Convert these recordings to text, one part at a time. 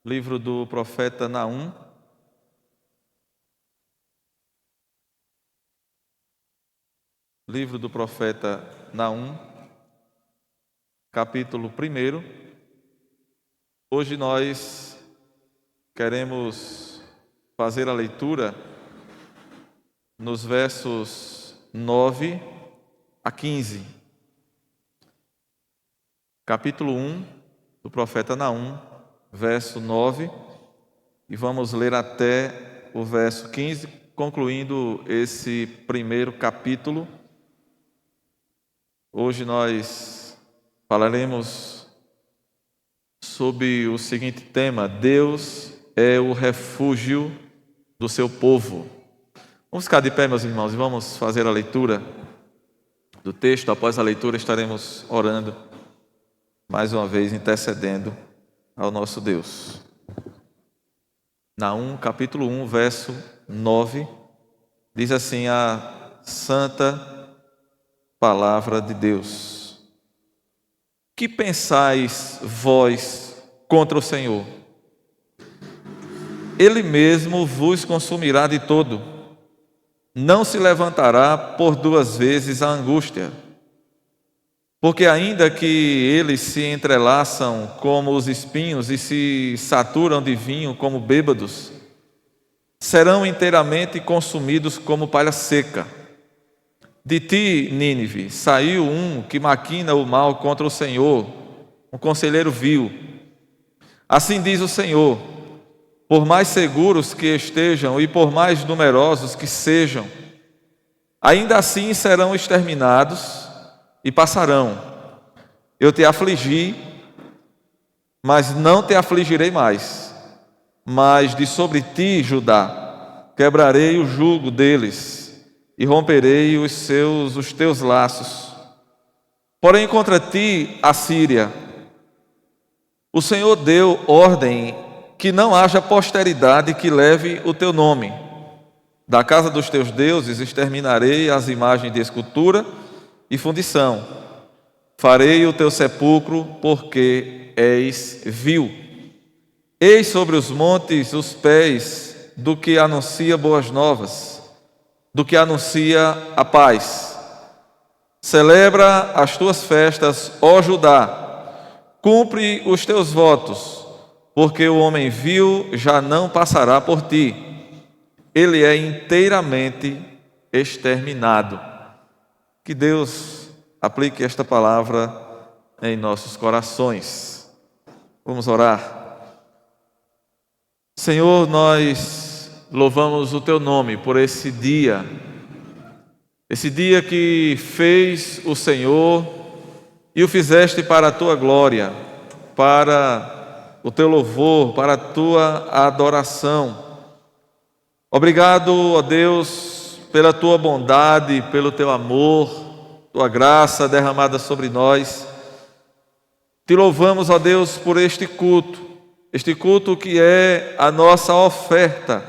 Livro do profeta Naum. Livro do profeta Naum, capítulo 1. Hoje nós queremos fazer a leitura nos versos 9 a 15. Capítulo 1 do profeta Naum, verso 9, e vamos ler até o verso 15, concluindo esse primeiro capítulo. Hoje nós falaremos sobre o seguinte tema: Deus é o refúgio do seu povo. Vamos ficar de pé, meus irmãos, e vamos fazer a leitura do texto. Após a leitura estaremos orando, mais uma vez intercedendo ao nosso Deus. Naum, capítulo 1, verso 9, diz assim a santa palavra de Deus: Que pensais vós contra o Senhor? Ele mesmo vos consumirá de todo. Não se levantará por duas vezes a angústia. Porque ainda que eles se entrelaçam como os espinhos e se saturam de vinho como bêbados, serão inteiramente consumidos como palha seca. De ti, Nínive, saiu um que maquina o mal contra o Senhor, um conselheiro vil. Assim diz o Senhor: por mais seguros que estejam e por mais numerosos que sejam, ainda assim serão exterminados e passarão. Eu te afligi, mas não te afligirei mais. Mas de sobre ti, Judá, quebrarei o jugo deles e romperei os teus laços. Porém contra ti, Assíria, o Senhor deu ordem que não haja posteridade que leve o teu nome. Da casa dos teus deuses exterminarei as imagens de escultura e fundição. Farei o teu sepulcro, porque és vil. Eis sobre os montes os pés do que anuncia boas novas, do que anuncia a paz. Celebra as tuas festas, ó Judá, cumpre os teus votos, porque o homem vil já não passará por ti. Ele é inteiramente exterminado. Que Deus aplique esta palavra em nossos corações. Vamos orar. Senhor, nós louvamos o Teu nome por esse dia que fez o Senhor e o fizeste para a Tua glória, para o Teu louvor, para a Tua adoração. Obrigado, ó Deus, pela Tua bondade, pelo Teu amor, Tua graça derramada sobre nós. Te louvamos, ó Deus, por este culto que é a nossa oferta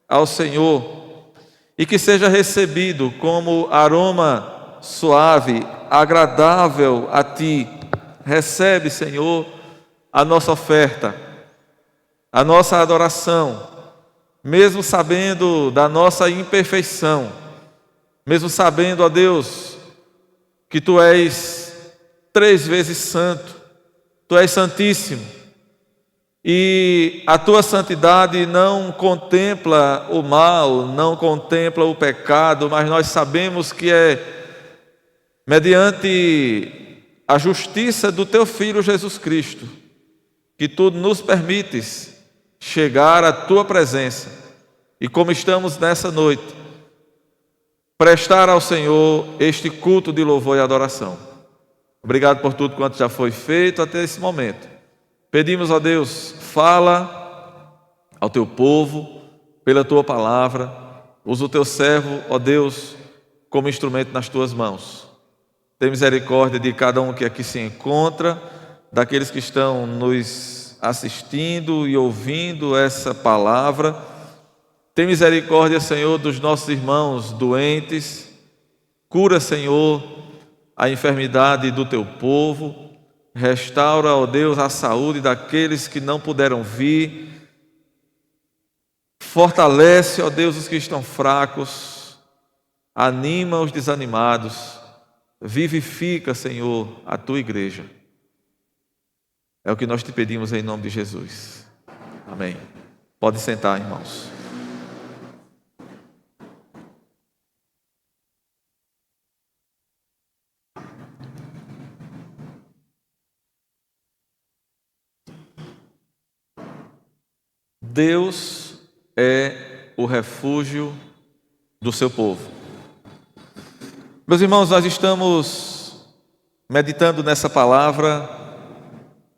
ao Senhor, e que seja recebido como aroma suave, agradável a Ti. Recebe, Senhor, a nossa oferta, a nossa adoração, mesmo sabendo da nossa imperfeição, mesmo sabendo, ó Deus, que Tu és 3 vezes santo, Tu és santíssimo, e a Tua santidade não contempla o mal, não contempla o pecado, mas nós sabemos que é mediante a justiça do Teu Filho Jesus Cristo que Tu nos permites chegar à Tua presença, e como estamos nessa noite, prestar ao Senhor este culto de louvor e adoração. Obrigado por tudo quanto já foi feito até esse momento. Pedimos a Deus, fala ao Teu povo pela Tua palavra, usa o Teu servo, ó Deus, como instrumento nas Tuas mãos. Tem misericórdia de cada um que aqui se encontra, daqueles que estão nos assistindo e ouvindo essa palavra. Tem misericórdia, Senhor, dos nossos irmãos doentes. Cura, Senhor, a enfermidade do Teu povo. Restaura, ó Deus, a saúde daqueles que não puderam vir. Fortalece, ó Deus, os que estão fracos. Anima os desanimados. Vivifica, Senhor, a tua igreja. É o que nós te pedimos em nome de Jesus. Amém. Pode sentar, irmãos. Deus é o refúgio do seu povo. Meus irmãos, nós estamos meditando nessa palavra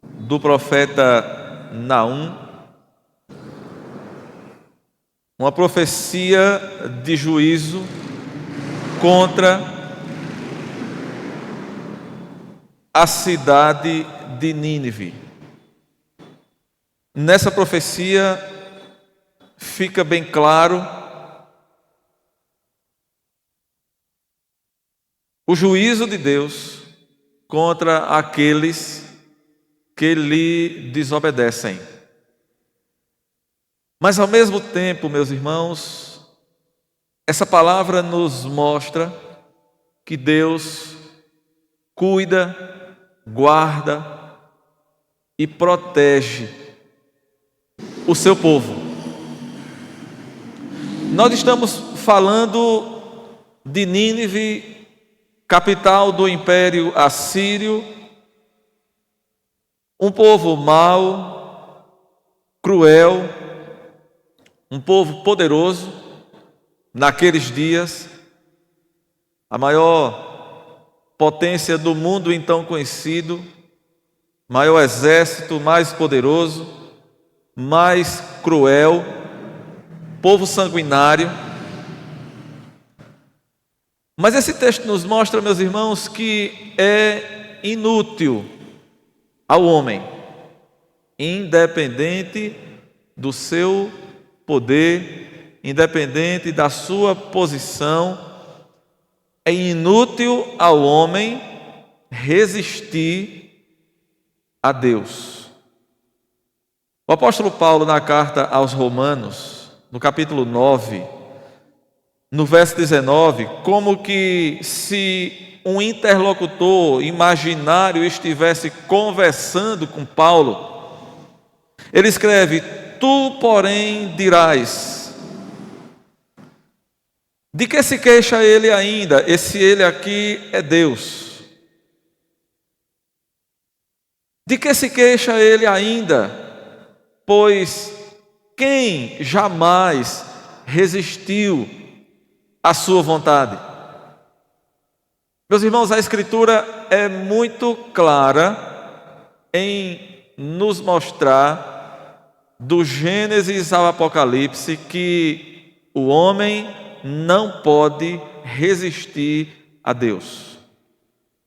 do profeta Naum, uma profecia de juízo contra a cidade de Nínive. Nessa profecia fica bem claro o juízo de Deus contra aqueles que lhe desobedecem. Mas ao mesmo tempo, meus irmãos, essa palavra nos mostra que Deus cuida, guarda e protege o seu povo. Nós estamos falando de Nínive, capital do Império Assírio, um povo mau, cruel, um povo poderoso naqueles dias, a maior potência do mundo então conhecido, maior exército, mais poderoso, mais cruel, povo sanguinário. Mas esse texto nos mostra, meus irmãos, que é inútil ao homem, independente do seu poder, independente da sua posição, é inútil ao homem resistir a Deus. O apóstolo Paulo, na carta aos Romanos, no capítulo 9, no verso 19, como que se um interlocutor imaginário estivesse conversando com Paulo, ele escreve: tu, porém, dirás. De que se queixa ele ainda? Esse ele aqui é Deus. De que se queixa ele ainda? Pois quem jamais resistiu à sua vontade? Meus irmãos, a Escritura é muito clara em nos mostrar, do Gênesis ao Apocalipse, que o homem não pode resistir a Deus.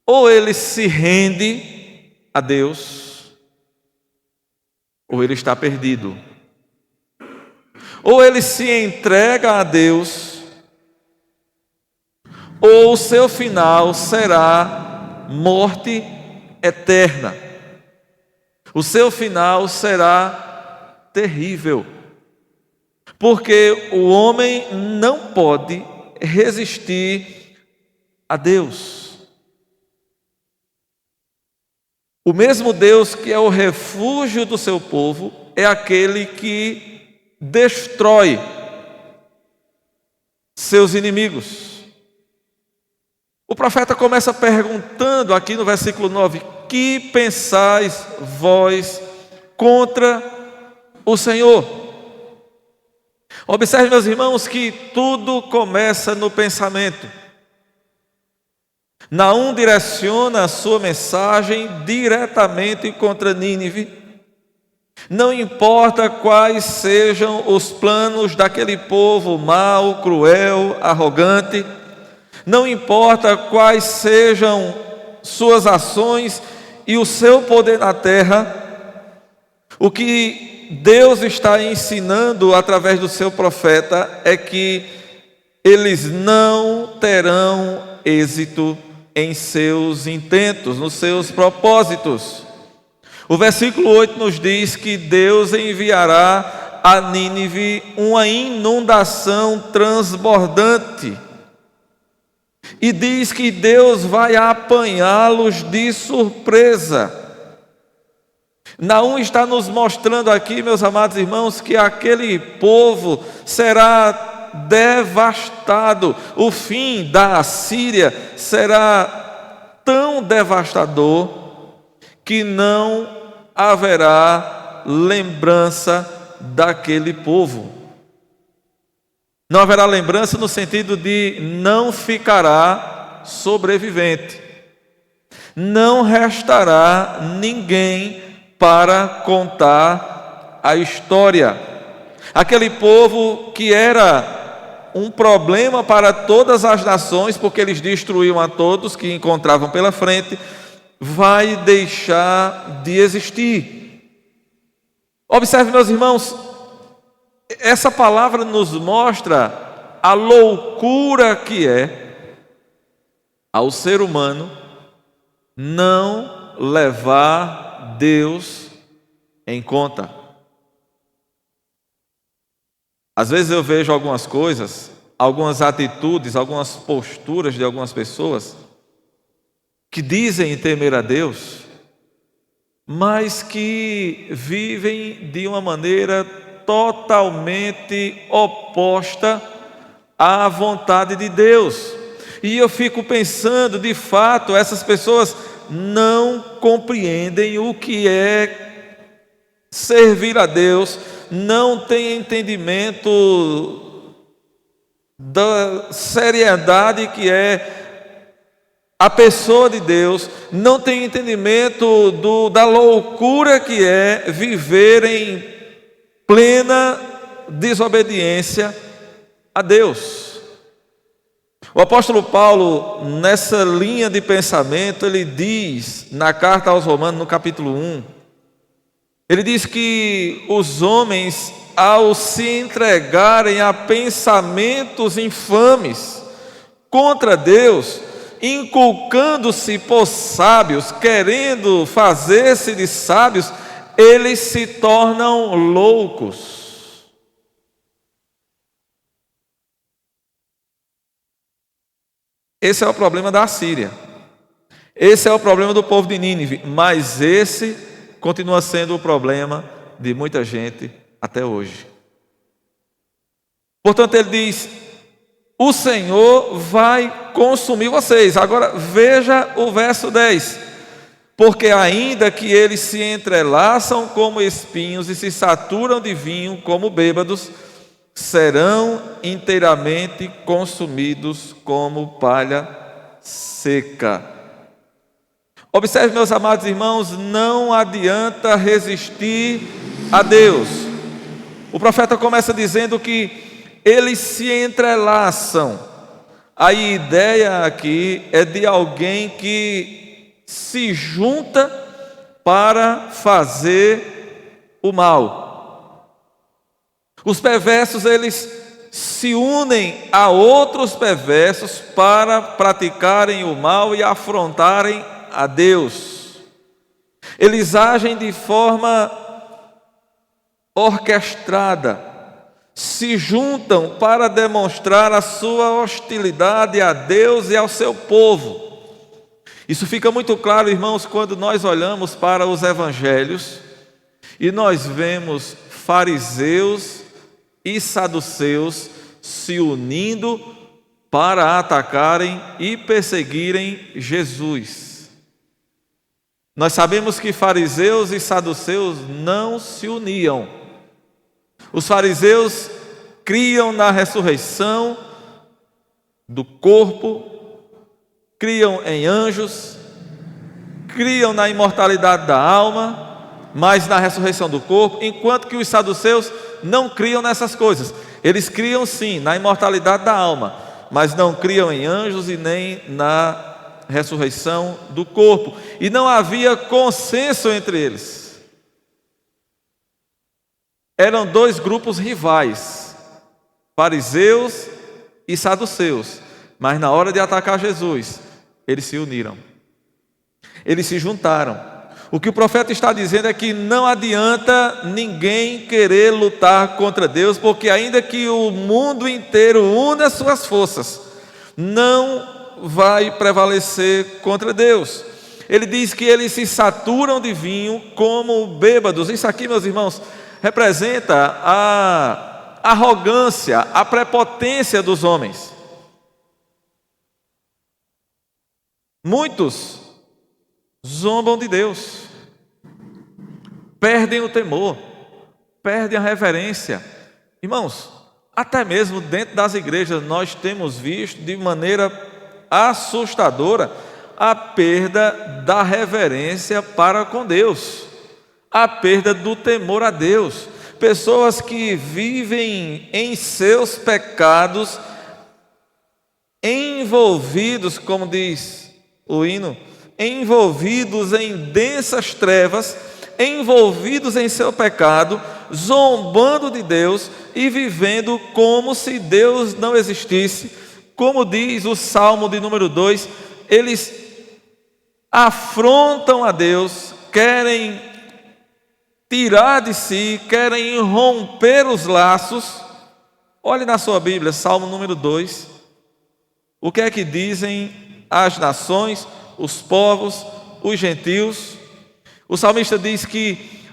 Ou ele se rende a Deus, ou ele está perdido. Ou ele se entrega a Deus, ou o seu final será morte eterna. O seu final será terrível, porque o homem não pode resistir a Deus. O mesmo Deus que é o refúgio do seu povo é aquele que destrói seus inimigos. O profeta começa perguntando aqui no versículo 9: que pensais vós contra o Senhor? Observe, meus irmãos, que tudo começa no pensamento. Naum direciona a sua mensagem diretamente contra Nínive. Não importa quais sejam os planos daquele povo mau, cruel, arrogante, não importa quais sejam suas ações e o seu poder na terra, o que Deus está ensinando através do seu profeta é que eles não terão êxito em seus intentos, nos seus propósitos. O versículo 8 nos diz que Deus enviará a Nínive uma inundação transbordante. E diz que Deus vai apanhá-los de surpresa. Naum está nos mostrando aqui, meus amados irmãos, que aquele povo será devastado. O fim da Assíria será tão devastador que não haverá lembrança daquele povo. Não haverá lembrança no sentido de não ficará sobrevivente. Não restará ninguém para contar a história. Aquele povo que era um problema para todas as nações, porque eles destruíam a todos que encontravam pela frente, vai deixar de existir. Observe, meus irmãos, essa palavra nos mostra a loucura que é ao ser humano não levar Deus em conta. Às vezes eu vejo algumas coisas, algumas atitudes, algumas posturas de algumas pessoas que dizem temer a Deus, mas que vivem de uma maneira totalmente oposta à vontade de Deus. E eu fico pensando, de fato, essas pessoas não compreendem o que é servir a Deus, não têm entendimento da seriedade que é a pessoa de Deus, não tem entendimento da loucura que é viver em plena desobediência a Deus. O apóstolo Paulo, nessa linha de pensamento, ele diz na carta aos Romanos, no capítulo 1, ele diz que os homens, ao se entregarem a pensamentos infames contra Deus, inculcando-se por sábios, querendo fazer-se de sábios, eles se tornam loucos. Esse é o problema da Assíria. Esse é o problema do povo de Nínive, mas esse continua sendo o problema de muita gente até hoje. Portanto, ele diz: o Senhor vai consumir vocês. Agora veja o verso 10. Porque ainda que eles se entrelaçam como espinhos e se saturam de vinho como bêbados, serão inteiramente consumidos como palha seca. Observe, meus amados irmãos, não adianta resistir a Deus. O profeta começa dizendo que eles se entrelaçam. A ideia aqui é de alguém que se junta para fazer o mal. Os perversos, eles se unem a outros perversos para praticarem o mal e afrontarem a Deus. Eles agem de forma orquestrada, se juntam para demonstrar a sua hostilidade a Deus e ao seu povo. Isso fica muito claro, irmãos, quando nós olhamos para os evangelhos e nós vemos fariseus e saduceus se unindo para atacarem e perseguirem Jesus. Nós sabemos que fariseus e saduceus não se uniam. Os fariseus criam na ressurreição do corpo, criam em anjos, criam na imortalidade da alma, mas na ressurreição do corpo, enquanto que os saduceus não criam nessas coisas. Eles criam sim na imortalidade da alma, mas não criam em anjos e nem na ressurreição do corpo. E não havia consenso entre eles. Eram dois grupos rivais, fariseus e saduceus. Mas na hora de atacar Jesus, Eles se uniram, eles se juntaram. O que o profeta está dizendo é que não adianta ninguém querer lutar contra Deus, porque ainda que o mundo inteiro una as suas forças, não vai prevalecer contra Deus. Ele diz que eles se saturam de vinho como bêbados. Isso aqui, meus irmãos, representa a arrogância, a prepotência dos homens. Muitos zombam de Deus, perdem o temor, perdem a reverência. Irmãos, até mesmo dentro das igrejas nós temos visto de maneira assustadora a perda da reverência para com Deus, a perda do temor a Deus. Pessoas que vivem em seus pecados, envolvidos, como diz o hino, envolvidos em densas trevas, envolvidos em seu pecado, zombando de Deus e vivendo como se Deus não existisse. Como diz o Salmo de número 2, eles afrontam a Deus, querem tirar de si, querem romper os laços. Olhe na sua Bíblia, Salmo número 2. O que é que dizem as nações, os povos, os gentios? O salmista diz que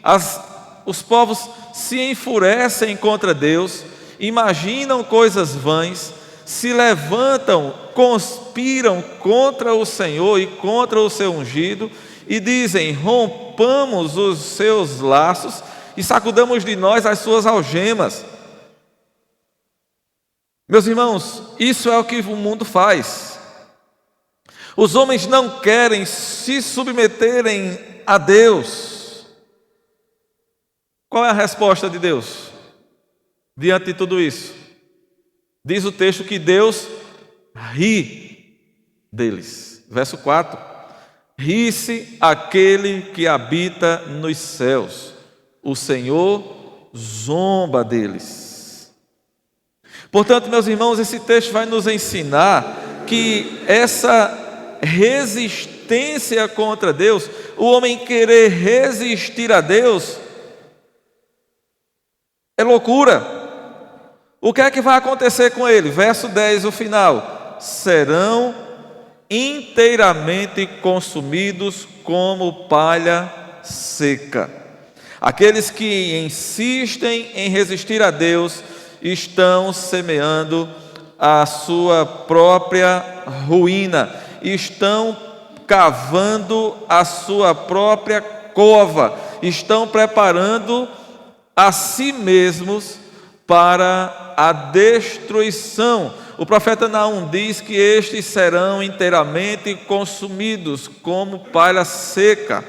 os povos se enfurecem contra Deus, imaginam coisas vãs, se levantam, conspiram contra o Senhor e contra o seu ungido, e dizem: rompamos os seus laços e sacudamos de nós as suas algemas. Meus irmãos, isso é o que o mundo faz. Os homens não querem se submeterem a Deus. Qual é a resposta de Deus diante de tudo isso? Diz o texto que Deus ri deles. Verso 4: ri-se aquele que habita nos céus, o Senhor zomba deles. Portanto, meus irmãos, esse texto vai nos ensinar que essa resistência contra Deus, o homem querer resistir a Deus, é loucura. O que é que vai acontecer com ele? Verso 10, o final: serão inteiramente consumidos como palha seca. Aqueles que insistem em resistir a Deus estão semeando a sua própria ruína, estão cavando a sua própria cova, estão preparando a si mesmos para a destruição. O profeta Naum diz que estes serão inteiramente consumidos como palha seca.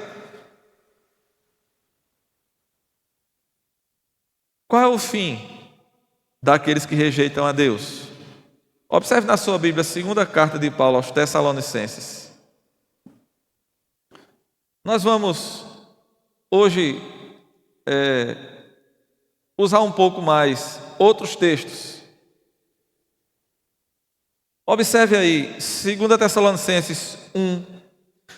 Qual é o fim daqueles que rejeitam a Deus? Observe na sua Bíblia a segunda carta de Paulo aos Tessalonicenses. Nós vamos hoje usar um pouco mais outros textos. Observe aí, 2 Tessalonicenses 1.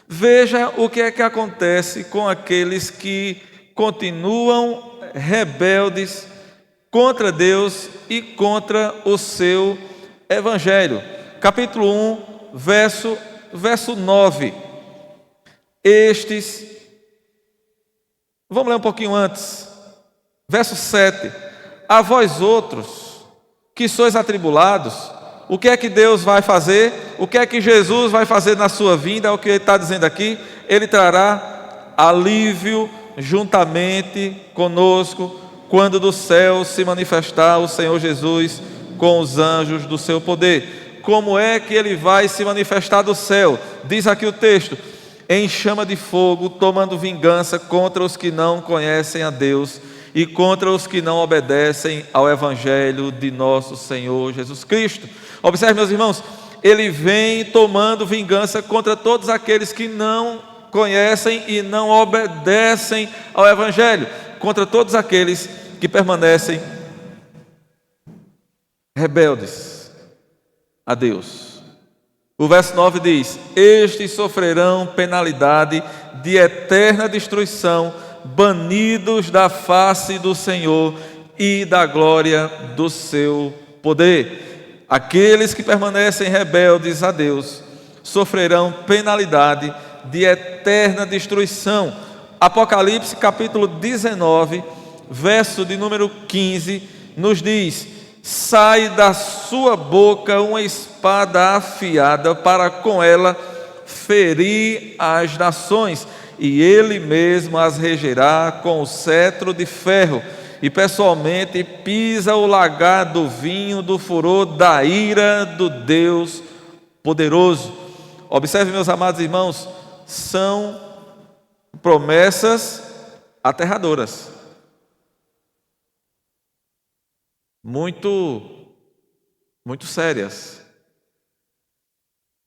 Veja o que é que acontece com aqueles que continuam rebeldes contra Deus e contra o seu Evangelho. Capítulo 1, verso 9. Vamos ler um pouquinho antes. Verso 7. A vós outros, que sois atribulados, o que é que Deus vai fazer? O que é que Jesus vai fazer na sua vinda? É o que ele está dizendo aqui. Ele trará alívio juntamente conosco, quando do céu se manifestar o Senhor Jesus com os anjos do seu poder. Como é que ele vai se manifestar do céu? Diz aqui o texto: em chama de fogo, tomando vingança contra os que não conhecem a Deus e contra os que não obedecem ao Evangelho de nosso Senhor Jesus Cristo. Observe, meus irmãos, ele vem tomando vingança contra todos aqueles que não conhecem e não obedecem ao Evangelho, contra todos aqueles que permanecem rebeldes a Deus. O verso 9 diz: estes sofrerão penalidade de eterna destruição, banidos da face do Senhor e da glória do seu poder. Aqueles que permanecem rebeldes a Deus sofrerão penalidade de eterna destruição. Apocalipse capítulo 19, verso de número 15, nos diz: sai da sua boca uma espada afiada para com ela ferir as nações, e ele mesmo as regerá com o cetro de ferro, e pessoalmente pisa o lagar do vinho do furor da ira do Deus poderoso. Observe, meus amados irmãos, são promessas aterradoras, muito sérias,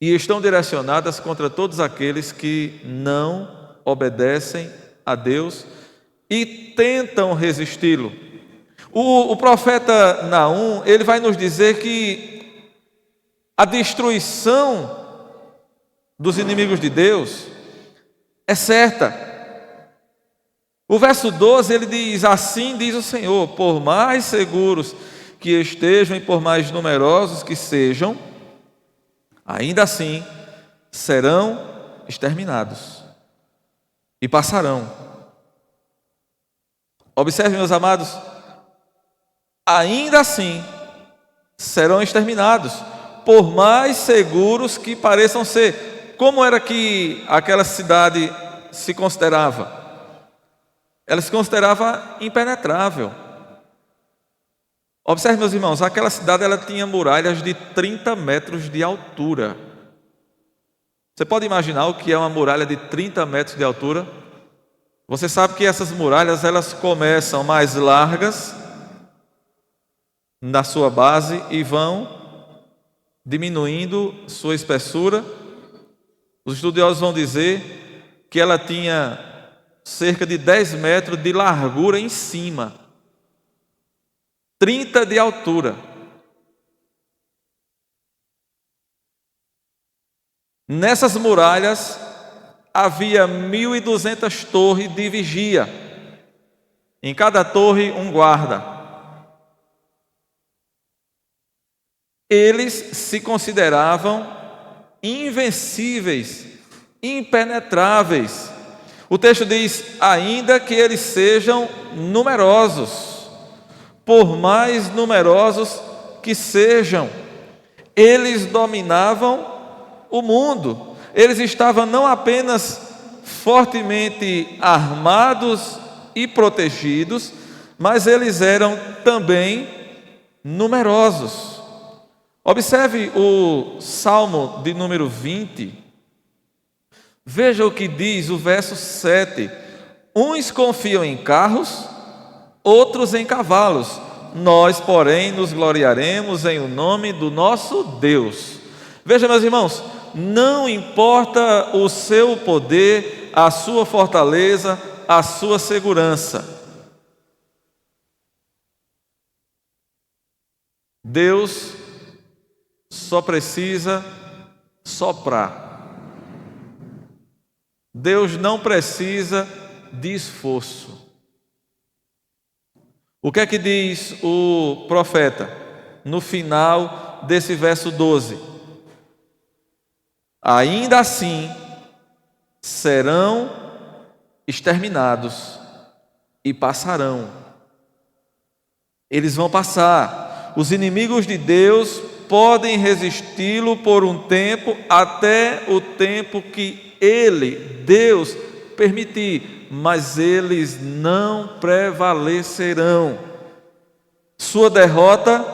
e estão direcionadas contra todos aqueles que não obedecem a Deus e tentam resisti-lo. O profeta Naum, ele vai nos dizer que a destruição dos inimigos de Deus é certa. O verso 12, ele diz: assim diz o Senhor, por mais seguros que estejam e por mais numerosos que sejam, ainda assim serão exterminados e passarão. Observe, meus amados, ainda assim serão exterminados, por mais seguros que pareçam ser. Como era que aquela cidade se considerava? Ela se considerava impenetrável. Observe, meus irmãos, aquela cidade ela tinha muralhas de 30 metros de altura. Você pode imaginar o que é uma muralha de 30 metros de altura? Você sabe que essas muralhas elas começam mais largas na sua base e vão diminuindo sua espessura. Os estudiosos vão dizer que ela tinha cerca de 10 metros de largura em cima, 30 de altura. Nessas muralhas havia 1.200 torres de vigia, em cada torre um guarda. Eles se consideravam invencíveis, impenetráveis. O texto diz: ainda que eles sejam numerosos, por mais numerosos que sejam, eles dominavam o mundo. Eles estavam não apenas fortemente armados e protegidos, mas eles eram também numerosos. Observe o Salmo de número 20. Veja o que diz o verso 7. Uns confiam em carros, outros em cavalos. Nós, porém, nos gloriaremos em o nome do nosso Deus. Veja, meus irmãos, não importa o seu poder, a sua fortaleza, a sua segurança. Deus só precisa soprar. Deus não precisa de esforço. O que é que diz o profeta no final desse verso 12? Ainda assim serão exterminados e passarão. Eles vão passar. Os inimigos de Deus podem resisti-lo por um tempo, até o tempo que Ele, Deus, permitir, mas eles não prevalecerão. Sua derrota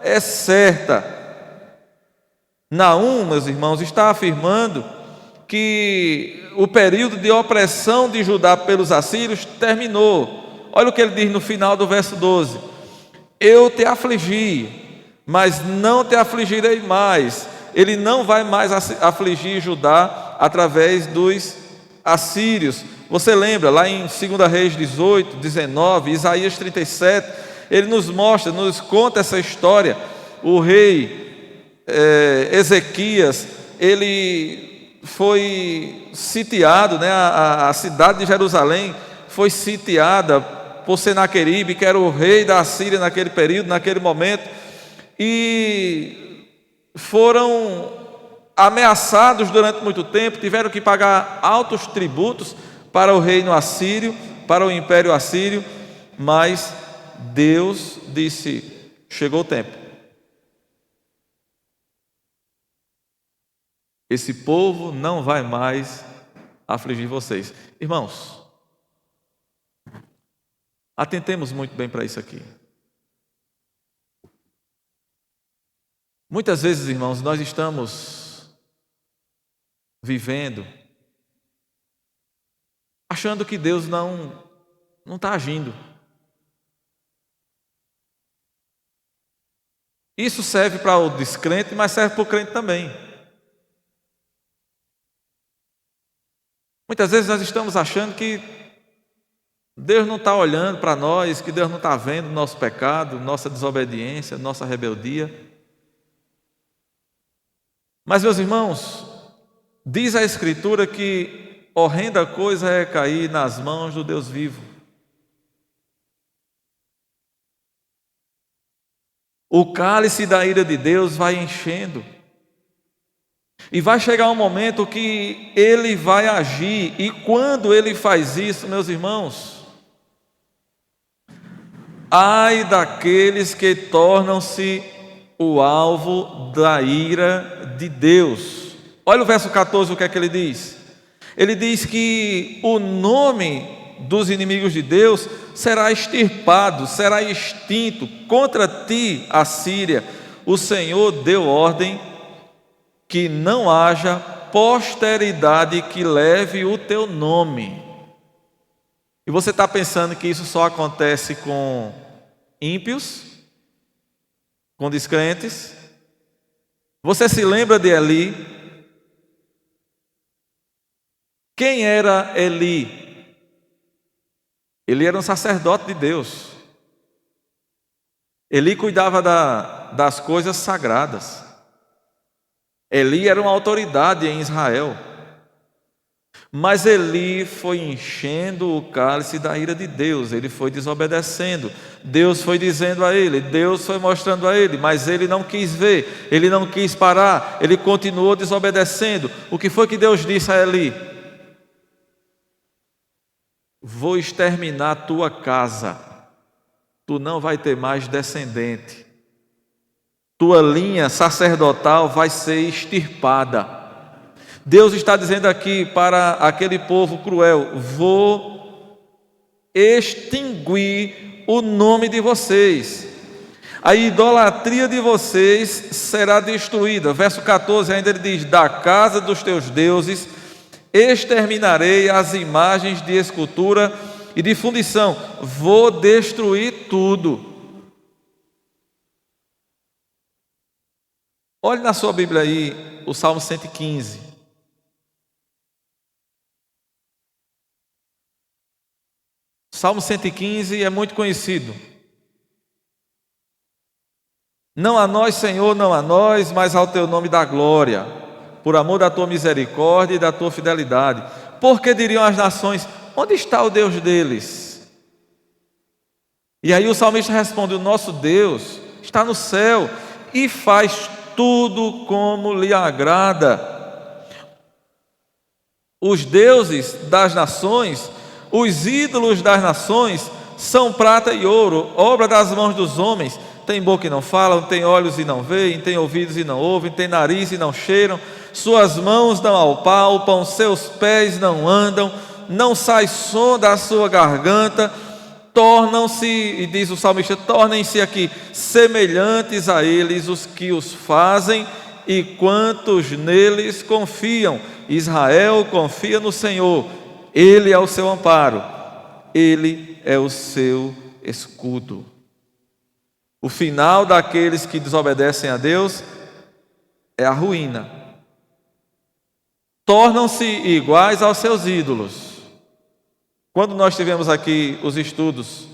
é certa. Naum, meus irmãos, está afirmando que o período de opressão de Judá pelos assírios terminou. Olha o que ele diz no final do verso 12: eu te afligi, mas não te afligirei mais. Ele não vai mais afligir Judá através dos assírios. Você lembra, lá em 2 Reis 18, 19, Isaías 37, ele nos mostra, nos conta essa história. O rei Ezequias, ele foi sitiado, né? A cidade de Jerusalém foi sitiada por Senaqueribe, que era o rei da Assíria naquele período, naquele momento, e foram ameaçados durante muito tempo, tiveram que pagar altos tributos para o reino assírio, para o império assírio, mas Deus disse: chegou o tempo. Esse povo não vai mais afligir vocês. Irmãos, atentemos muito bem para isso aqui. Muitas vezes, irmãos, nós estamos vivendo achando que Deus não está agindo. Isso serve para o descrente, mas serve para o crente também. Muitas vezes nós estamos achando que Deus não está olhando para nós, que Deus não está vendo o nosso pecado, nossa desobediência, nossa rebeldia. Mas, meus irmãos, diz a Escritura que horrenda coisa é cair nas mãos do Deus vivo. O cálice da ira de Deus vai enchendo. E vai chegar um momento que Ele vai agir. E quando Ele faz isso, meus irmãos, ai daqueles que tornam-se o alvo da ira de Deus. Olha o verso 14, o que é que ele diz? Ele diz que o nome dos inimigos de Deus será extirpado, será extinto. Contra ti, Assíria, o Senhor deu ordem que não haja posteridade que leve o teu nome. E você está pensando que isso só acontece com ímpios, com descrentes? Você se lembra de Eli? Quem era Eli? Ele era um sacerdote de Deus. Eli cuidava das coisas sagradas. Eli era uma autoridade em Israel. Mas Eli foi enchendo o cálice da ira de Deus, ele foi desobedecendo. Deus foi dizendo a ele, Deus foi mostrando a ele, mas ele não quis ver, ele não quis parar, ele continuou desobedecendo. O que foi que Deus disse a Eli? Vou exterminar a tua casa, tu não vai ter mais descendente, tua linha sacerdotal vai ser extirpada. Deus está dizendo aqui para aquele povo cruel: vou extinguir o nome de vocês, a idolatria de vocês será destruída. Verso 14 ainda ele diz: da casa dos teus deuses exterminarei as imagens de escultura e de fundição, vou destruir tudo. Olhe na sua Bíblia aí o Salmo 115. Salmo 115 é muito conhecido. Não a nós, Senhor, não a nós, mas ao teu nome da glória, por amor da tua misericórdia e da tua fidelidade. Porque diriam as nações: onde está o Deus deles? E aí o salmista responde: o nosso Deus está no céu e faz tudo como lhe agrada. Os deuses das nações, os ídolos das nações, são prata e ouro, obra das mãos dos homens. Tem boca e não falam, tem olhos e não veem, tem ouvidos e não ouvem, tem nariz e não cheiram, suas mãos não apalpam, seus pés não andam, não sai som da sua garganta. Tornam-se, e diz o salmista, tornem-se aqui semelhantes a eles os que os fazem e quantos neles confiam. Israel confia no Senhor, Ele é o seu amparo, Ele é o seu escudo. O final daqueles que desobedecem a Deus é a ruína. Tornam-se iguais aos seus ídolos. Quando nós tivemos aqui os estudos,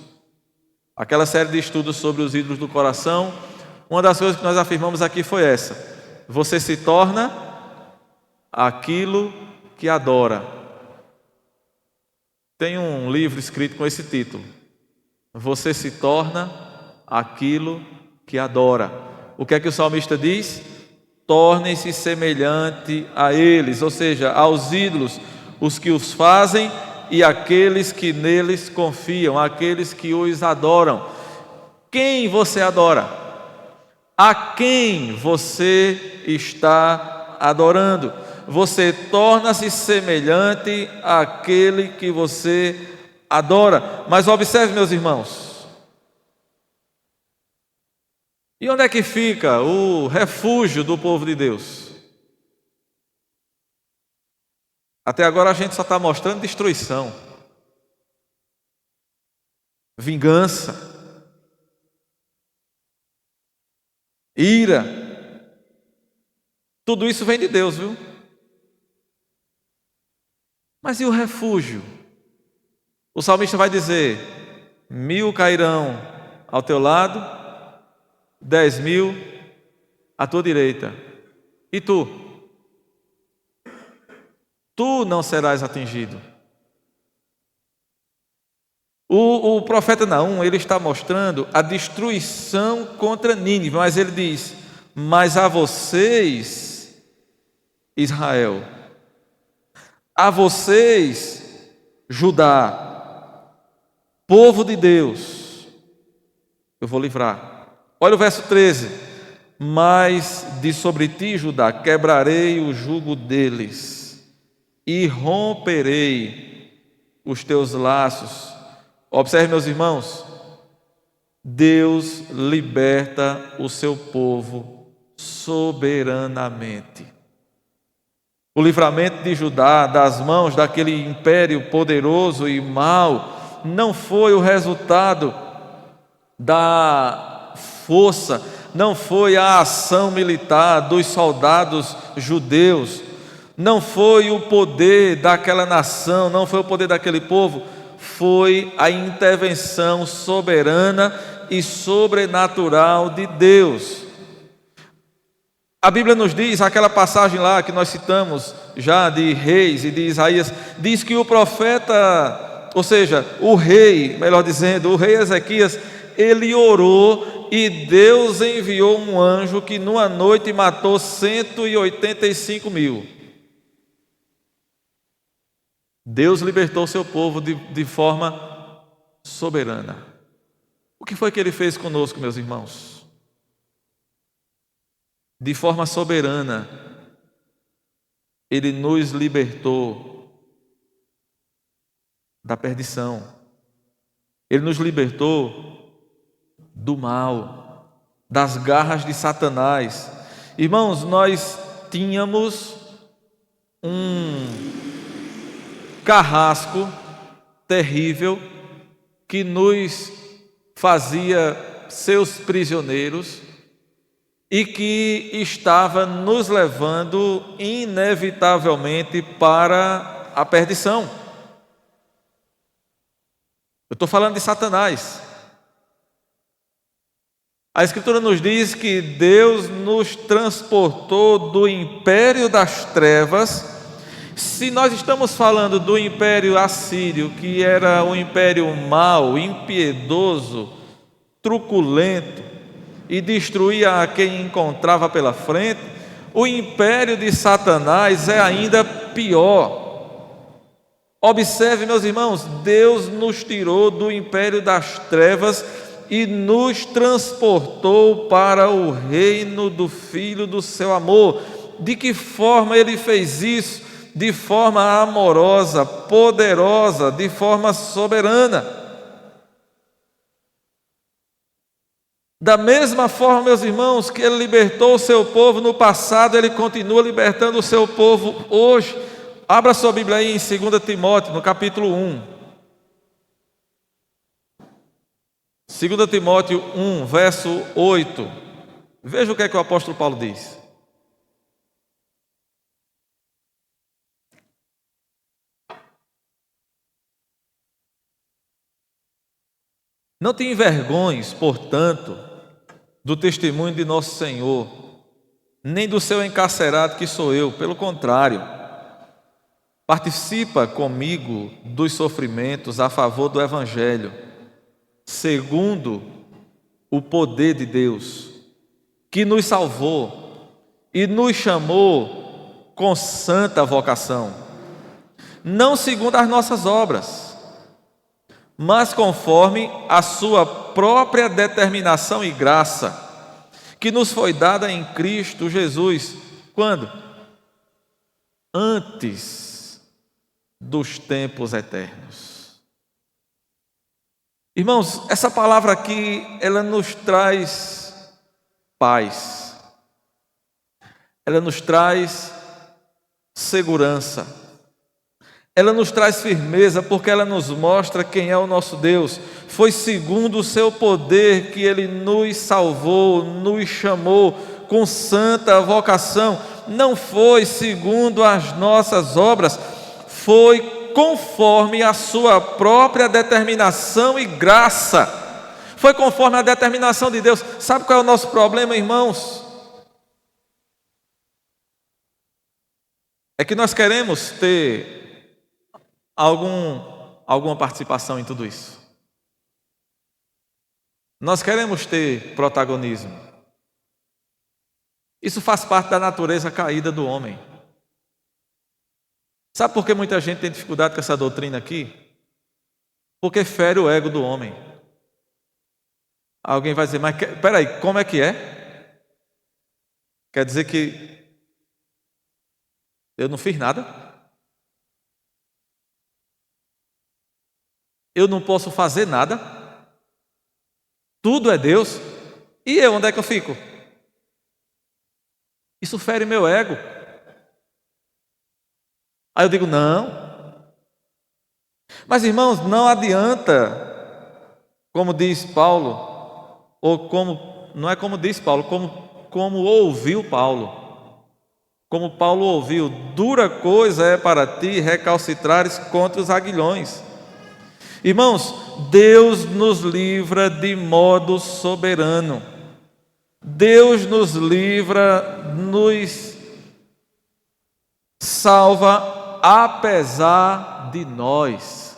aquela série de estudos sobre os ídolos do coração, uma das coisas que nós afirmamos aqui foi essa: você se torna aquilo que adora. Tem um livro escrito com esse título: Você se torna aquilo que adora. O que é que o salmista diz? Tornem-se semelhante a eles, ou seja, aos ídolos, os que os fazem e aqueles que neles confiam, aqueles que os adoram. Quem você adora? A quem você está adorando? Você torna-se semelhante àquele que você adora. Mas observe, meus irmãos, e onde é que fica o refúgio do povo de Deus? Até agora a gente só está mostrando destruição, vingança, ira. Tudo isso vem de Deus, viu? Mas e o refúgio? O salmista vai dizer: 1000 cairão ao teu lado, 10.000 à tua direita, e tu não serás atingido. O profeta Naum, ele está mostrando a destruição contra Nínive, mas ele diz: mas a vocês, Israel, a vocês, Judá, povo de Deus, eu vou livrar. Olha o verso 13: mas de sobre ti, Judá, quebrarei o jugo deles e romperei os teus laços. Observe, meus irmãos, Deus liberta o seu povo soberanamente. O livramento de Judá das mãos daquele império poderoso e mau não foi o resultado da força, não foi a ação militar dos soldados judeus, não foi o poder daquela nação, não foi o poder daquele povo, foi a intervenção soberana e sobrenatural de Deus. A Bíblia nos diz, aquela passagem lá que nós citamos já de Reis e de Isaías, diz que o profeta, ou seja, o rei, melhor dizendo, o rei Ezequias, ele orou e Deus enviou um anjo que numa noite matou 185.000. Deus libertou seu povo de forma soberana. O que foi que ele fez conosco, meus irmãos? De forma soberana, ele nos libertou da perdição. Ele nos libertou do mal, das garras de Satanás. Irmãos, nós tínhamos um carrasco terrível que nos fazia seus prisioneiros e que estava nos levando inevitavelmente para a perdição. Eu estou falando de Satanás. A Escritura nos diz que Deus nos transportou do império das trevas. Se nós estamos falando do império assírio, que era um império mau, impiedoso, truculento e destruía a quem encontrava pela frente, o império de Satanás é ainda pior. Observe, meus irmãos, Deus nos tirou do império das trevas e nos transportou para o reino do Filho do seu amor. De que forma ele fez isso? De forma amorosa, poderosa, de forma soberana. Da mesma forma, meus irmãos, que ele libertou o seu povo no passado, ele continua libertando o seu povo hoje. Abra sua Bíblia aí em 2 Timóteo, no capítulo 1. 2 Timóteo 1, verso 8. Veja o que é que o apóstolo Paulo diz. Não te envergonhes, portanto, do testemunho de nosso Senhor, nem do seu encarcerado que sou eu. Pelo contrário, participa comigo dos sofrimentos a favor do Evangelho, segundo o poder de Deus, que nos salvou e nos chamou com santa vocação, não segundo as nossas obras, mas conforme a sua própria determinação e graça, que nos foi dada em Cristo Jesus. Quando? Antes dos tempos eternos. Irmãos, essa palavra aqui, ela nos traz paz, ela nos traz segurança, ela nos traz firmeza, porque ela nos mostra quem é o nosso Deus. Foi segundo o seu poder que Ele nos salvou, nos chamou com santa vocação. Não foi segundo as nossas obras, foi conforme a sua própria determinação e graça. Foi conforme a determinação de Deus. Sabe qual é o nosso problema, irmãos? É que nós queremos ter alguma participação em tudo isso. Nós queremos ter protagonismo. Isso faz parte da natureza caída do homem. Sabe por que muita gente tem dificuldade com essa doutrina aqui? Porque fere o ego do homem. Alguém vai dizer, mas peraí, como é que é? Quer dizer que eu não fiz nada? Eu não posso fazer nada? Tudo é Deus? E eu, onde é que eu fico? Isso fere meu ego. Aí eu digo, não. Mas irmãos, não adianta, como diz Paulo, ou como, não é como diz Paulo, como ouviu Paulo. Como Paulo ouviu, dura coisa é para ti recalcitrares contra os aguilhões. Irmãos, Deus nos livra de modo soberano. Deus nos livra, nos salva apesar de nós.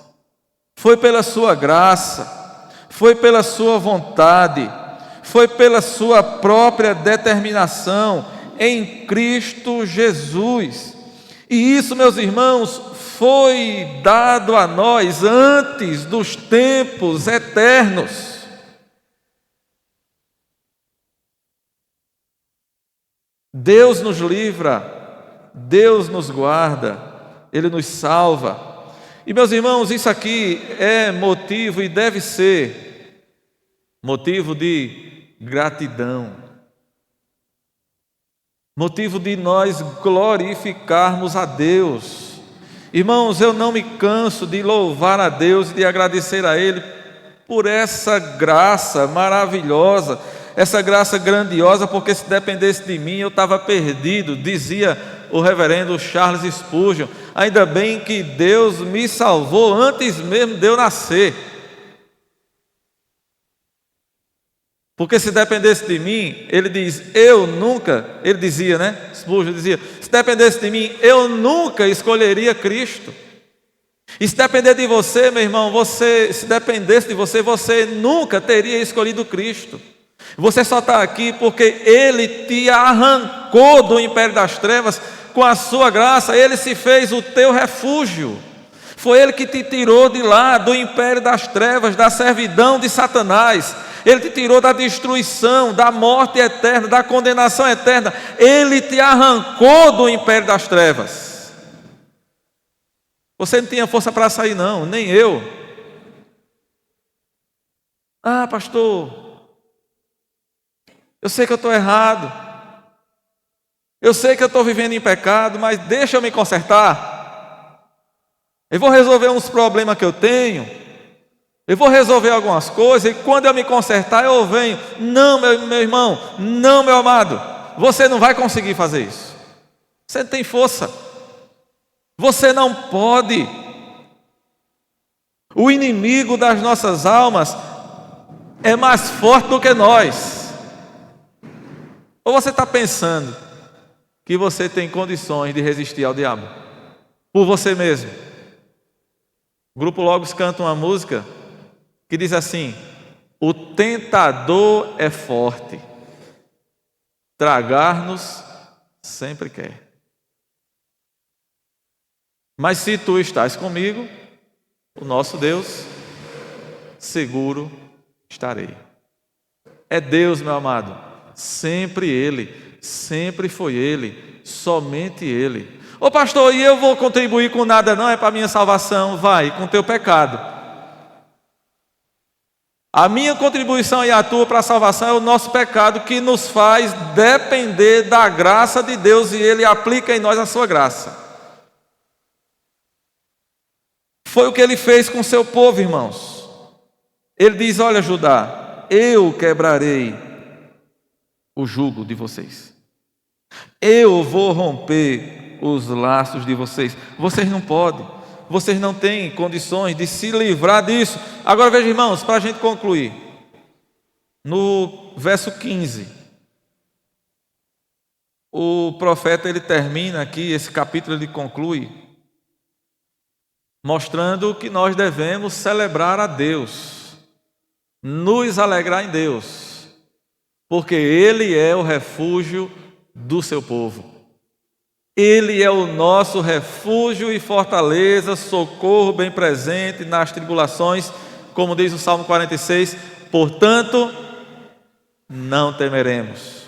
Foi pela sua graça, foi pela sua vontade, foi pela sua própria determinação em Cristo Jesus. E isso, meus irmãos, foi dado a nós antes dos tempos eternos. Deus nos livra, Deus nos guarda, Ele nos salva. E meus irmãos, isso aqui é motivo e deve ser motivo de gratidão, motivo de nós glorificarmos a Deus. Irmãos, eu não me canso de louvar a Deus e de agradecer a Ele por essa graça maravilhosa, essa graça grandiosa, porque se dependesse de mim eu estava perdido, dizia o reverendo Charles Spurgeon. Ainda bem que Deus me salvou antes mesmo de eu nascer, porque se dependesse de mim, ele dizia, né? Spurgeon dizia, se dependesse de mim, eu nunca escolheria Cristo. E se depender de você, meu irmão, se dependesse de você, você nunca teria escolhido Cristo. Você só está aqui porque Ele te arrancou do império das trevas com a sua graça. Ele se fez o teu refúgio. Foi Ele que te tirou de lá, do império das trevas, da servidão de Satanás. Ele te tirou da destruição, da morte eterna, da condenação eterna. Ele te arrancou do império das trevas. Você não tinha força para sair, não, nem eu. Ah, pastor, eu sei que eu estou errado, eu sei que eu estou vivendo em pecado, mas deixa eu me consertar. Eu vou resolver uns problemas que eu tenho, eu vou resolver algumas coisas, e quando eu me consertar eu venho. Não, meu irmão, não, meu amado, você não vai conseguir fazer isso. Você não tem força, você não pode. O inimigo das nossas almas é mais forte do que nós. Ou você está pensando que você tem condições de resistir ao diabo? Por você mesmo. O Grupo Logos canta uma música que diz assim: o tentador é forte, tragar-nos sempre quer. Mas se tu estás comigo, o nosso Deus, seguro estarei. É Deus, meu amado, sempre Ele, sempre foi Ele, somente Ele. Ô pastor, e eu vou contribuir com nada não? É para a minha salvação? Vai, com teu pecado. A minha contribuição e a tua para a salvação é o nosso pecado, que nos faz depender da graça de Deus, e Ele aplica em nós a sua graça. Foi o que Ele fez com o seu povo, irmãos. Ele diz: olha, Judá, eu quebrarei o jugo de vocês. Eu vou romper os laços de vocês. Vocês não podem, vocês não têm condições de se livrar disso. Agora veja, irmãos, para a gente concluir, no verso 15, o profeta ele termina aqui, esse capítulo ele conclui, mostrando que nós devemos celebrar a Deus, nos alegrar em Deus, porque Ele é o refúgio do seu povo. Ele é o nosso refúgio e fortaleza, socorro bem presente nas tribulações, como diz o Salmo 46, portanto, não temeremos.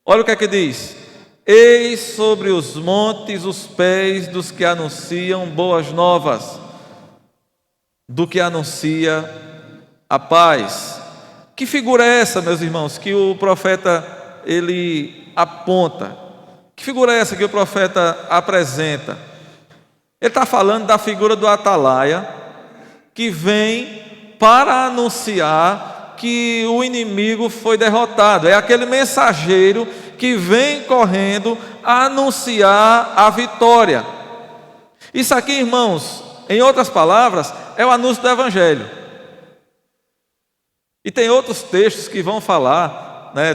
Olha o que é que diz: eis sobre os montes os pés dos que anunciam boas novas, do que anuncia a paz. Que figura é essa, meus irmãos, que o profeta ele aponta? Que figura é essa que o profeta apresenta? Ele está falando da figura do atalaia, que vem para anunciar que o inimigo foi derrotado. É aquele mensageiro que vem correndo a anunciar a vitória. Isso aqui, irmãos, em outras palavras, é o anúncio do Evangelho. E tem outros textos que vão falar, né,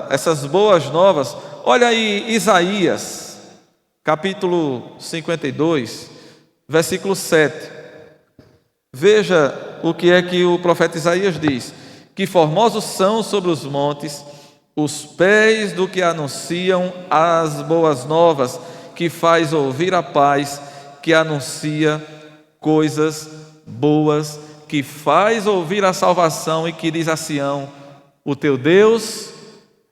essas boas novas. Olha aí Isaías, capítulo 52, versículo 7. Veja o que é que o profeta Isaías diz: que formosos são sobre os montes os pés do que anunciam as boas novas, que faz ouvir a paz, que anuncia coisas boas, que faz ouvir a salvação e que diz a Sião: o teu Deus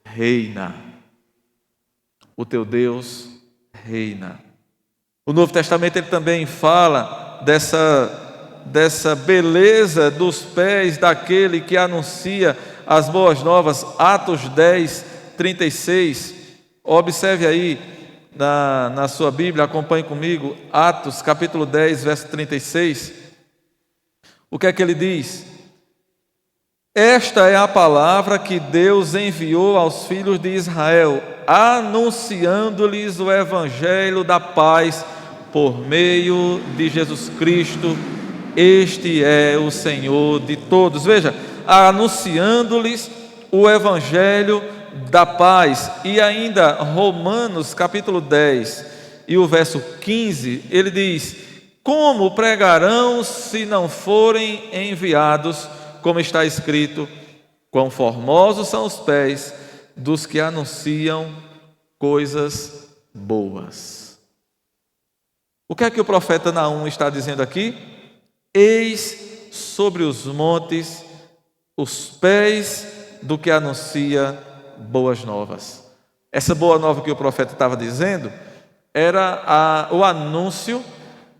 reina. O teu Deus reina. O Novo Testamento ele também fala dessa beleza dos pés daquele que anuncia as boas novas. Atos 10, 36. Observe aí na sua Bíblia, acompanhe comigo. Atos capítulo 10, verso 36. O que é que ele diz? Esta é a palavra que Deus enviou aos filhos de Israel, anunciando-lhes o evangelho da paz por meio de Jesus Cristo. Este é o Senhor de todos. Veja, anunciando-lhes o evangelho da paz. E ainda Romanos capítulo 10 e o verso 15, ele diz: como pregarão se não forem enviados? Como está escrito: quão formosos são os pés dos que anunciam coisas boas. O que é que o profeta Naum está dizendo aqui? Eis sobre os montes os pés do que anuncia boas novas. Essa boa nova que o profeta estava dizendo era o anúncio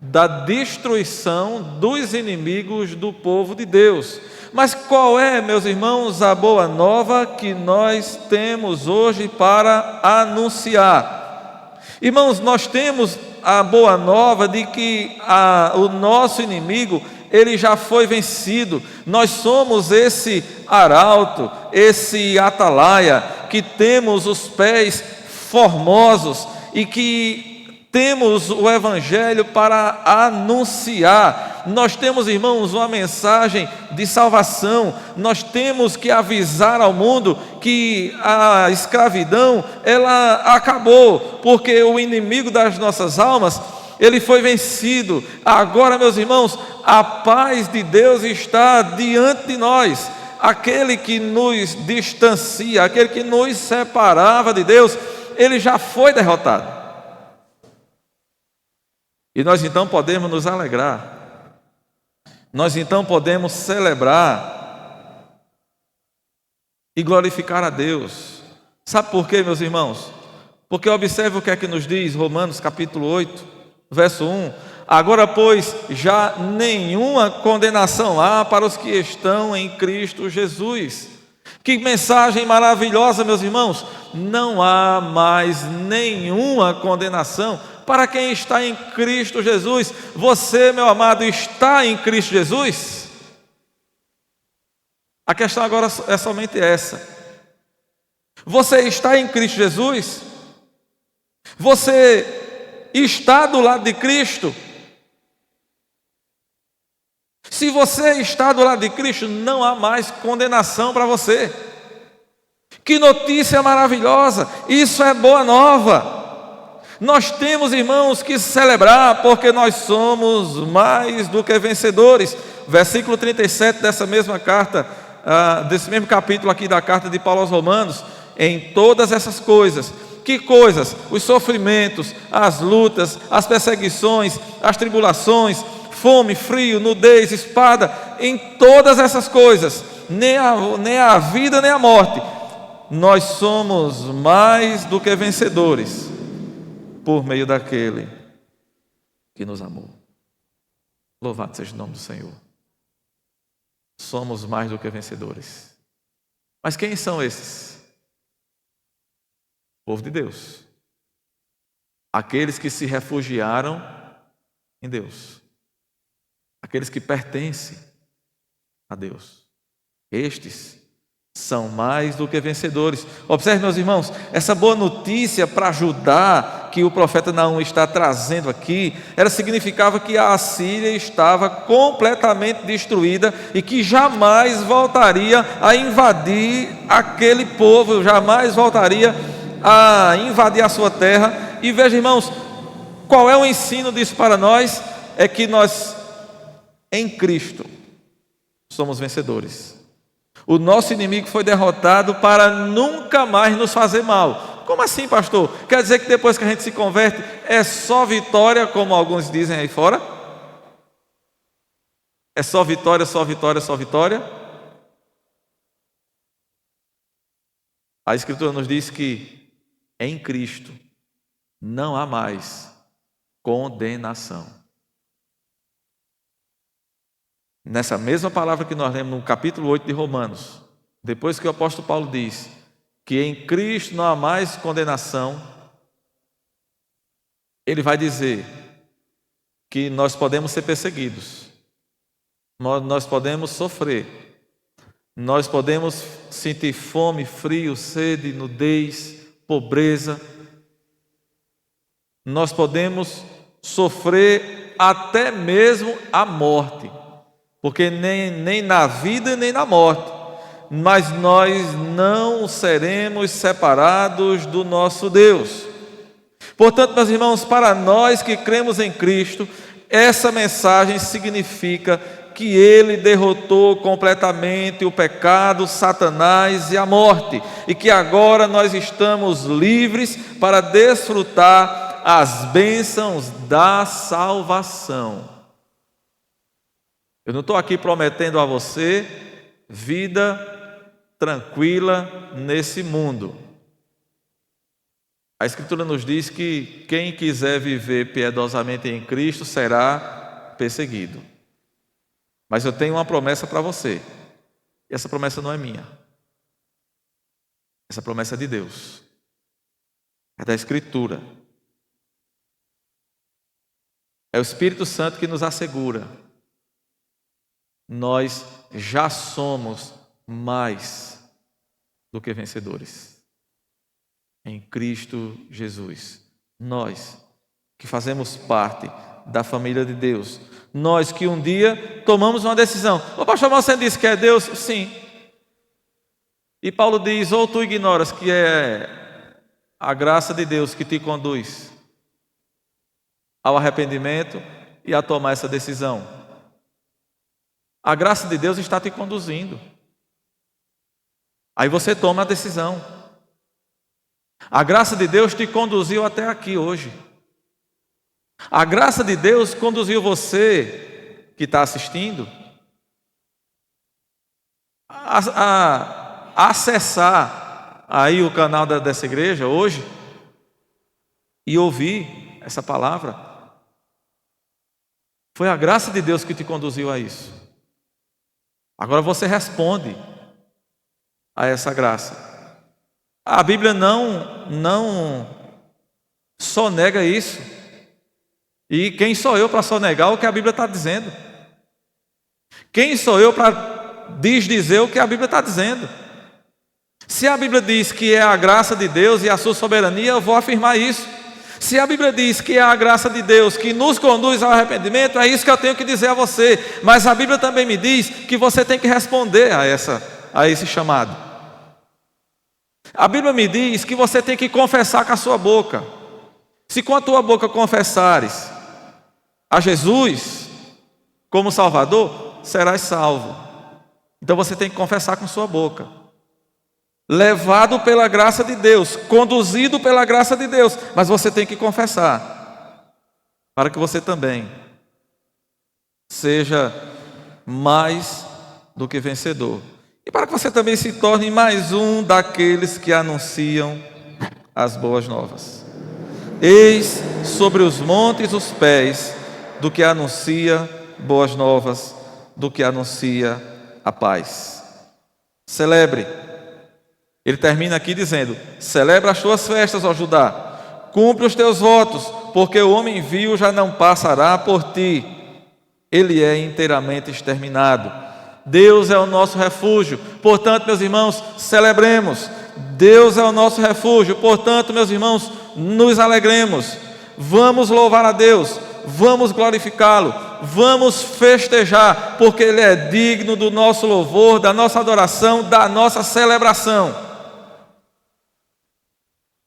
da destruição dos inimigos do povo de Deus. Mas qual é, meus irmãos, a boa nova que nós temos hoje para anunciar? Irmãos, nós temos a boa nova de que o nosso inimigo, ele já foi vencido. Nós somos esse arauto, esse atalaia, que temos os pés formosos e que temos o evangelho para anunciar. celebrar. Nós temos, irmãos, uma mensagem de salvação. Nós temos que avisar ao mundo que a escravidão, ela acabou, porque o inimigo das nossas almas, ele foi vencido. Agora, meus irmãos, a paz de Deus está diante de nós. Aquele que nos distancia, aquele que nos separava de Deus, ele já foi derrotado. E nós então podemos nos alegrar. Nós então podemos celebrar e glorificar a Deus. Sabe por quê, meus irmãos? Porque observe o que é que nos diz Romanos capítulo 8, verso 1. Agora, pois, já nenhuma condenação há para os que estão em Cristo Jesus. Que mensagem maravilhosa, meus irmãos! Não há mais nenhuma condenação para quem está em Cristo Jesus. Você, meu amado, está em Cristo Jesus? A questão agora é somente essa. Você está em Cristo Jesus? Você está do lado de Cristo? Se você está do lado de Cristo, não há mais condenação para você. Que notícia maravilhosa! Isso é boa nova. Nós temos, irmãos, que celebrar, porque nós somos mais do que vencedores. Versículo 37 dessa mesma carta, desse mesmo capítulo aqui da carta de Paulo aos Romanos. Em todas essas coisas. Que coisas? Os sofrimentos, as lutas, as perseguições, as tribulações, fome, frio, nudez, espada, em todas essas coisas, nem a vida nem a morte, nós somos mais do que vencedores, por meio daquele que nos amou. Louvado seja o nome do Senhor. Somos mais do que vencedores. Mas quem são esses? O povo de Deus. Aqueles que se refugiaram em Deus. Aqueles que pertencem a Deus. Estes são mais do que vencedores. Observe, meus irmãos, essa boa notícia para ajudar que o profeta Naum está trazendo aqui, ela significava que a Assíria estava completamente destruída e que jamais voltaria a invadir aquele povo, jamais voltaria a invadir a sua terra. E veja, irmãos, qual é o ensino disso para nós? É que nós, em Cristo, somos vencedores. O nosso inimigo foi derrotado para nunca mais nos fazer mal. Como assim, pastor? Quer dizer que depois que a gente se converte é só vitória, como alguns dizem aí fora? É só vitória, só vitória, só vitória? A Escritura nos diz que em Cristo não há mais condenação. Nessa mesma palavra que nós lemos no capítulo 8 de Romanos, depois que o apóstolo Paulo diz que em Cristo não há mais condenação, ele vai dizer que nós podemos ser perseguidos, nós podemos sofrer, nós podemos sentir fome, frio, sede, nudez, pobreza, nós podemos sofrer até mesmo a morte. Porque nem na vida nem na morte, mas nós não seremos separados do nosso Deus. Portanto, meus irmãos, para nós que cremos em Cristo, essa mensagem significa que Ele derrotou completamente o pecado, Satanás e a morte, e que agora nós estamos livres para desfrutar as bênçãos da salvação. Eu não estou aqui prometendo a você vida tranquila nesse mundo. A Escritura nos diz que quem quiser viver piedosamente em Cristo será perseguido. Mas eu tenho uma promessa para você. E essa promessa não é minha. Essa promessa é de Deus. É da Escritura. É o Espírito Santo que nos assegura. Nós já somos mais do que vencedores em Cristo Jesus. Nós que fazemos parte da família de Deus, Nós que um dia tomamos uma decisão. Ô pastor, você disse que é Deus? Sim. E Paulo diz, ou tu ignoras que é a graça de Deus que te conduz ao arrependimento e a tomar essa decisão. A graça de Deus está te conduzindo. Aí você toma a decisão. A graça de Deus te conduziu até aqui hoje. A graça de Deus conduziu você que está assistindo a acessar aí o canal dessa igreja hoje e ouvir essa palavra. Foi a graça de Deus que te conduziu a isso. Agora você responde a essa graça. A Bíblia não sonega isso. E quem sou eu para sonegar o que a Bíblia está dizendo? Quem sou eu para desdizer o que a Bíblia está dizendo? Se a Bíblia diz que é a graça de Deus e a sua soberania, eu vou afirmar isso. Se a Bíblia diz que é a graça de Deus que nos conduz ao arrependimento, é isso que eu tenho que dizer a você. Mas a Bíblia também me diz que você tem que responder a esse chamado. A Bíblia me diz que você tem que confessar com a sua boca. Se com a tua boca confessares a Jesus como Salvador, serás salvo. Então você tem que confessar com sua boca. Levado pela graça de Deus, conduzido pela graça de Deus, mas você tem que confessar, para que você também seja mais do que vencedor, e para que você também se torne mais um daqueles que anunciam as boas novas. Eis sobre os montes os pés do que anuncia boas novas, do que anuncia a paz. Celebre. Ele termina aqui dizendo: celebra as tuas festas, ó Judá, cumpre os teus votos, porque o homem vil já não passará por ti, ele é inteiramente exterminado. Deus é o nosso refúgio, portanto, meus irmãos, celebremos. Deus é o nosso refúgio, portanto, meus irmãos, nos alegremos. Vamos louvar a Deus, vamos glorificá-lo, vamos festejar, porque Ele é digno do nosso louvor, da nossa adoração, da nossa celebração.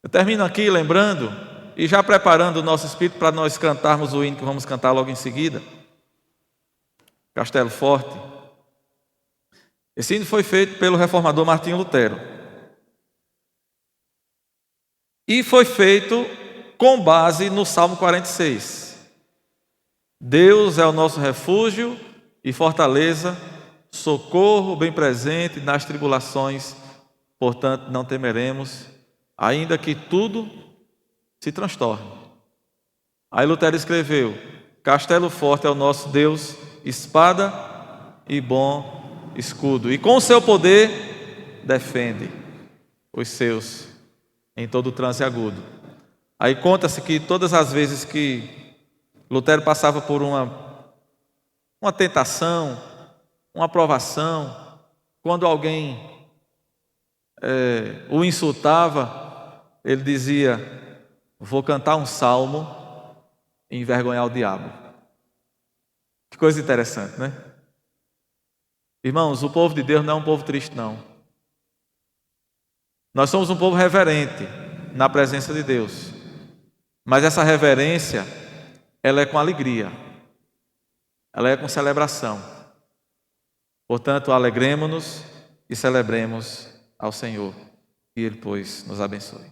Eu termino aqui lembrando e já preparando o nosso espírito para nós cantarmos o hino que vamos cantar logo em seguida, Castelo Forte. Esse hino foi feito pelo reformador Martinho Lutero e foi feito com base no Salmo 46. Deus é o nosso refúgio e fortaleza, socorro bem presente nas tribulações, portanto não temeremos, ainda que tudo se transtorne. Aí Lutero escreveu: castelo forte é o nosso Deus, espada e bom escudo, e com o seu poder defende os seus em todo transe agudo. Aí conta-se que todas as vezes que Lutero passava por uma tentação, uma provação, quando alguém o insultava, ele dizia: vou cantar um salmo e envergonhar o diabo. Que coisa interessante, né? Irmãos, o povo de Deus não é um povo triste, não. Nós somos um povo reverente na presença de Deus, mas essa reverência, ela é com alegria, ela é com celebração. Portanto, alegremo-nos e celebremos ao Senhor, e Ele, pois, nos abençoe.